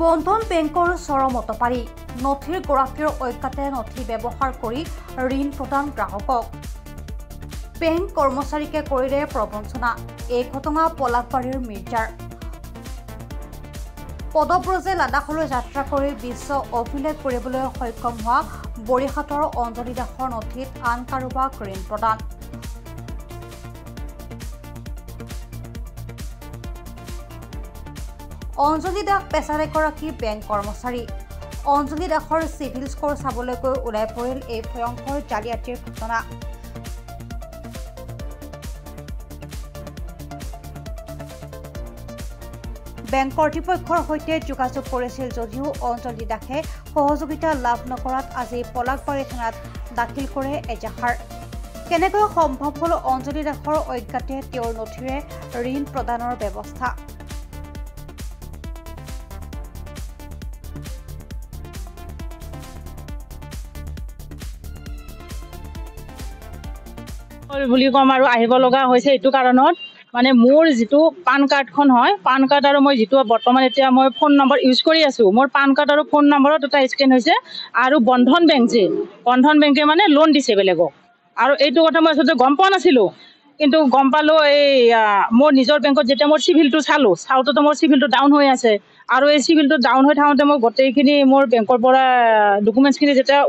বন্ধন বেংকৰ চৰমতপাৰি নথিৰ গৰাকীৰ ঐক্যতে নথি ব্যৱহাৰ কৰি ঋণ প্ৰদান গ্ৰাহকক বেংক কৰ্মচাৰীকে কৰিলে প্ৰবঞ্চনা এই ঘটনা পলাশবাৰীৰ মিৰ্জাৰ পদব্ৰজে লাডাখলৈ যাত্ৰা কৰি বিশ্ব অভিলেখ কৰিবলৈ সক্ষম হোৱা বৰিহাটৰ অঞ্জলি দাসৰ নথিত আন কাৰোবাক ঋণ প্ৰদান অঞ্জলি দাস পেছাৰ এগৰাকী বেংক কৰ্মচাৰী অঞ্জলি দাসৰ চিভিল স্ক'ৰ চাবলৈ গৈ ওলাই পৰিল এই ভয়ংকৰ জালিয়াতিৰ ঘটনা বেংক কৰ্তৃপক্ষৰ সৈতে যোগাযোগ কৰিছিল যদিও অঞ্জলি দাসে সহযোগিতা লাভ নকৰাত আজি পলাশবাৰী থানাত দাখিল কৰে এজাহাৰ কেনেকৈ সম্ভৱ হ'ল অঞ্জলি দাসৰ অজ্ঞাতে তেওঁৰ নথিৰে ঋণ প্ৰদানৰ ব্যৱস্থা বুলি কম আৰু আহিব লগা হৈছে এইটো কাৰণত মানে মোৰ যিটো পান কাৰ্ডখন হয় পান কাৰ্ড আৰু মই যিটো বৰ্তমান এতিয়া মই ফোন নম্বৰ ইউজ কৰি আছো মোৰ পান কাৰ্ড আৰু ফোন নম্বৰত এটা স্কেন হৈছে আৰু বন্ধন বেংকে মানে লোন দিছে বেলেগক আৰু এইটো কথা মই আচলতে গম পোৱা নাছিলো কিন্তু গম পালো এই মোৰ নিজৰ বেংকত যেতিয়া মোৰ চিভিলটো চাওঁতে মোৰ চিভিলটো ডাউন হৈ আছে আৰু এই চিভিলটো ডাউন হৈ থাকোঁতে মই গোটেইখিনি মোৰ বেংকৰ পৰা ডকুমেণ্টছখিনি যেতিয়া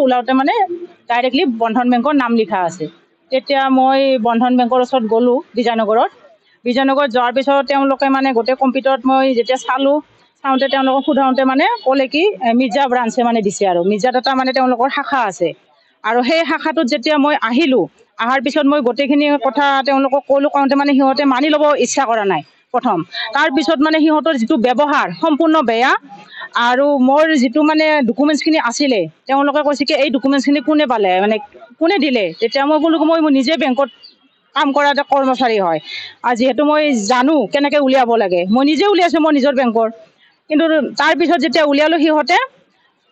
ওলাওঁতে মানে ডাইৰেক্টলি বন্ধন বেংকৰ নাম লিখা আছে তেতিয়া মই বন্ধন বেংকৰ ওচৰত গ'লোঁ বিজয়নগৰত যোৱাৰ পিছত তেওঁলোকে মানে গোটেই কম্পিউটাৰত মই যেতিয়া চাওঁতে তেওঁলোকক সোধাওঁতে মানে ক'লে কি মিৰ্জা ব্ৰাঞ্চে মানে দিছে আৰু মিৰ্জাত এটা মানে তেওঁলোকৰ শাখা আছে আৰু সেই শাখাটোত যেতিয়া মই অহাৰ পিছত মই গোটেইখিনি কথা তেওঁলোকক কওঁতে মানে সিহঁতে মানি ল'ব ইচ্ছা কৰা নাই প্ৰথম তাৰপিছত মানে সিহঁতৰ যিটো ব্যৱহাৰ সম্পূৰ্ণ বেয়া আৰু মোৰ যিটো মানে ডকুমেণ্টছখিনি আছিলে তেওঁলোকে কৈছে কি এই ডকুমেণ্টছখিনি কোনে পালে মানে কোনে দিলে তেতিয়া মই ক'লোঁ মই নিজে বেংকত কাম কৰা এটা কৰ্মচাৰী হয় আৰু যিহেতু মই জানো কেনেকৈ উলিয়াব লাগে মই নিজে উলিয়াইছোঁ মোৰ নিজৰ বেংকৰ কিন্তু তাৰপিছত যেতিয়া উলিয়ালোঁ সিহঁতে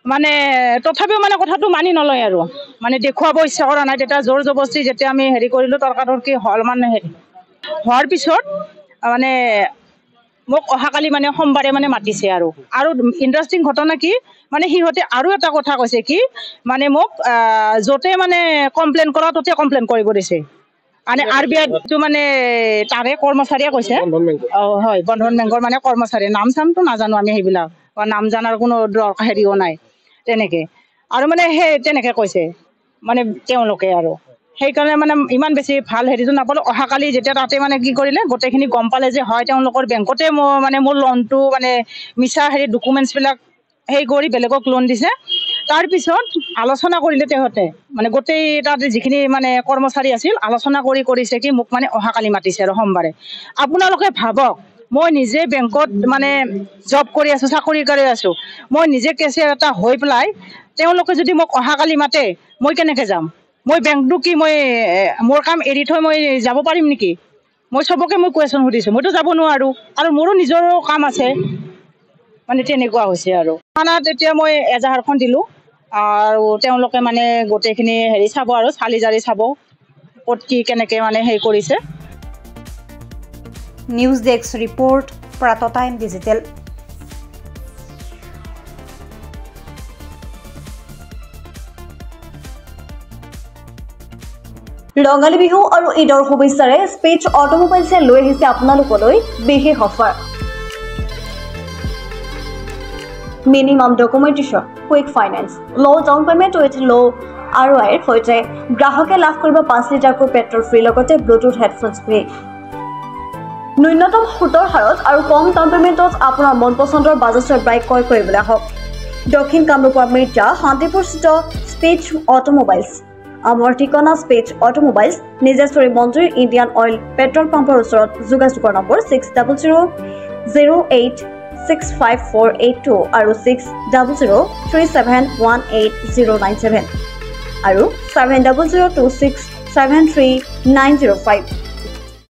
মানে তথাপিও মানে কথাটো মানি নলয় আৰু মানে দেখুৱাব ইচ্ছা কৰা নাই তেতিয়া জোৰ জবস্তি যেতিয়া আমি হেৰি কৰিলোঁ তৰ্কাতৰ্কি হ'ল মানে হোৱাৰ পিছত মানে মোক অহাকালি মানে সোমবাৰে মানে মাতিছে আৰু ইণ্টাৰেষ্টিং ঘটনা কি মানে সিহঁতে আৰু এটা কথা কৈছে কি মানে মোক য'তে মানে কমপ্লেইন কৰা ত'তে কমপ্লেইন কৰিব দিছে মানে RBIটো মানে তাৰে কৰ্মচাৰীয়ে কৈছে হয় বন্ধন বেংকৰ মানে কৰ্মচাৰী নাম চামটো নাজানো আমি সেইবিলাক নাম জনাৰ কোনো হেৰিও নাই তেনেকৈ আৰু মানে সেই তেনেকৈ কৈছে মানে তেওঁলোকে আৰু সেইকাৰণে মানে ইমান বেছি ভাল হেৰিটো নাপালোঁ অহাকালি যেতিয়া তাতে মানে কি কৰিলে গোটেইখিনি গম পালে যে হয় তেওঁলোকৰ বেংকতে মোৰ লোনটো মানে মিছা হেৰি ডকুমেণ্টছবিলাক সেই কৰি বেলেগক লোন দিছে তাৰপিছত আলোচনা কৰিলে তেওঁলোকে মানে গোটেই তাতে যিখিনি মানে কৰ্মচাৰী আছিল আলোচনা কৰিছে কি মোক মানে অহাকালি মাতিছে আৰু সোমবাৰে আপোনালোকে ভাবক মই নিজে বেংকত মানে জব কৰি আছোঁ চাকৰি কৰি আছোঁ মই নিজে কেচিয়াৰ এটা হৈ পেলাই তেওঁলোকে যদি মোক অহাকালি মাতে মই কেনেকৈ যাম মই বেংকটো কি মই মোৰ কাম এৰি থৈ মই যাব পাৰিম নেকি মই চবকে মই কুৱেশ্যন সুধিছোঁ মইতো যাব নোৱাৰোঁ আৰু মোৰো নিজৰো কাম আছে মানে তেনেকুৱা হৈছে আৰু থানাত এতিয়া মই এজাহাৰখন দিলোঁ আৰু তেওঁলোকে মানে গোটেইখিনি হেৰি চাব আৰু চালি জাৰি চাব ক'ত কি কেনেকৈ মানে হেৰি কৰিছে নিউজ ডেস্ক ৰিপৰ্ট প্ৰাত টাইম ডিজিটেল ৰঙালী বিহু আৰু ঈদৰ শুভেচ্ছাৰে স্পেচ অটোমোবাইলছে লৈ আহিছে আপোনালোকলৈ বিশেষ offer minimum documentation quick finance low' down payment with low' ROIৰ সৈতে গ্ৰাহকে লাভ কৰিব 5 লিটাৰকৈ পেট্ৰল ফ্ৰী লগতে ব্লুটুথ হেডফোনছ ফ্ৰী ন্যূনতম সুতৰ হাৰত আৰু কম ডাউন পে'মেণ্টত আপোনাৰ মন পচন্দৰ বাজাজৰ বাইক ক্ৰয় কৰিবলৈ আহক দক্ষিণ কামৰূপৰ মিৰ্জা শান্তিপুৰস্থিত স্পেচ অটোমোবাইলছ আমাৰ ঠিকনা স্পেচ অটোমোবাইলছ নিজেশ্বৰী মন্দিৰ ইণ্ডিয়ান অইল পেট্ৰল পাম্পৰ ওচৰত যোগাযোগৰ নম্বৰ 6000086548 আৰু 6003718097 আৰু 7002673905